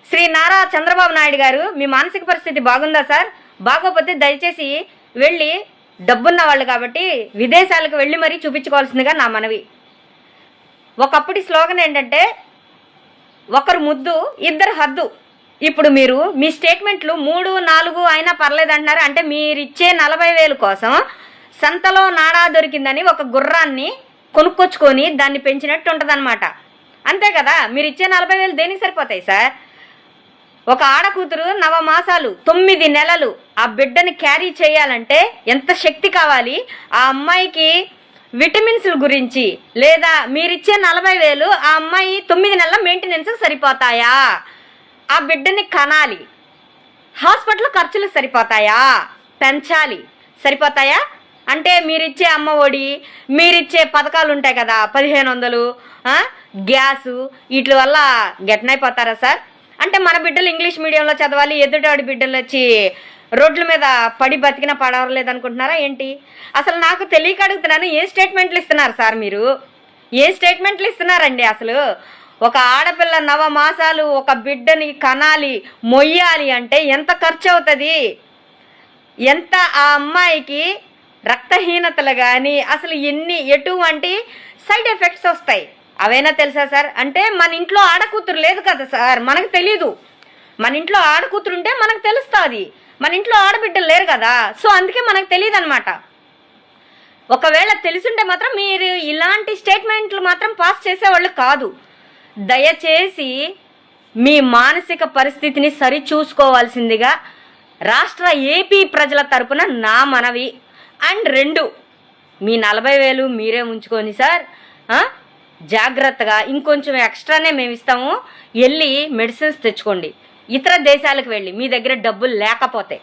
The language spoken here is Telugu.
శ్రీ నారా చంద్రబాబు నాయుడు గారు, మీ మానసిక పరిస్థితి బాగుందా సార్? బాగోపోతే దయచేసి వెళ్ళి, డబ్బున్న వాళ్ళు కాబట్టి విదేశాలకు వెళ్ళి మరీ చూపించుకోవాల్సిందిగా నా మనవి. ఒకప్పటి స్లోగన్ ఏంటంటే ఒకరు ముద్దు ఇద్దరు హద్దు. ఇప్పుడు మీరు మీ స్టేట్మెంట్లు 3, 4 అయినా పర్లేదు అంటున్నారు. అంటే మీరిచ్చే 40,000 కోసం సంతలో నాడా దొరికిందని ఒక గుర్రాన్ని కొనుక్కొచ్చుకొని దాన్ని పెంచినట్టు ఉంటుందన్నమాట. అంతే కదా? మీరు ఇచ్చే 40,000 దేనికి సరిపోతాయి సార్? ఒక ఆడకూతురు 9 మాసాలు 9 నెలలు ఆ బిడ్డని క్యారీ చేయాలంటే ఎంత శక్తి కావాలి? ఆ అమ్మాయికి విటమిన్స్ గురించి, లేదా మీరిచ్చే 40,000 ఆ అమ్మాయి 9 నెలల మెయింటెనెన్స్ సరిపోతాయా? ఆ బిడ్డని కనాలి, హాస్పిటల్ ఖర్చులు సరిపోతాయా? పెంచాలి, సరిపోతాయా? అంటే మీరిచ్చే అమ్మ ఒడి, మీరిచ్చే పథకాలు ఉంటాయి కదా, 1500, గ్యాసు, వీటి వల్ల గెట్టనైపోతారా సార్? అంటే మన బిడ్డలు ఇంగ్లీష్ మీడియంలో చదవాలి, ఎదుటాడి బిడ్డలు వచ్చి రోడ్ల మీద పడి బతికిన పడవలేదనుకుంటున్నారా ఏంటి? అసలు నాకు తెలియక అడుగుతున్నాను, ఏ స్టేట్మెంట్లు ఇస్తున్నారు సార్ మీరు? ఏ స్టేట్మెంట్లు ఇస్తున్నారండి అసలు? ఒక ఆడపిల్ల 9 మాసాలు ఒక బిడ్డని కనాలి, మొయ్యాలి అంటే ఎంత ఖర్చు అవుతుంది? ఎంత ఆ అమ్మాయికి రక్తహీనతలు కానీ అసలు ఎటువంటి సైడ్ ఎఫెక్ట్స్ వస్తాయి అవైనా తెలుసా సార్? అంటే మన ఇంట్లో ఆడకూతురు లేదు కదా సార్, మనకు తెలీదు. మన ఇంట్లో ఆడకూతురు ఉంటే మనకు తెలుస్తుంది, మన ఇంట్లో ఆడబిడ్డలు లేరు కదా, సో అందుకే మనకు తెలియదు అనమాట. ఒకవేళ తెలుసుంటే మాత్రం మీరు ఇలాంటి స్టేట్మెంట్లు మాత్రం పాస్ చేసేవాళ్ళు కాదు. దయచేసి మీ మానసిక పరిస్థితిని సరిచూసుకోవాల్సిందిగా రాష్ట్ర ఏపీ ప్రజల తరపున నా మనవి. అండ్ 2, మీ 40,000 మీరే ఉంచుకొని సార్, జాగ్రత్తగా ఇంకొంచెం ఎక్స్ట్రానే మేము ఇస్తాము, వెళ్ళి మెడిసిన్స్ తెచ్చుకోండి. ఇతర దేశాలకు వెళ్ళి, మీ దగ్గర డబ్బులు లేకపోతే.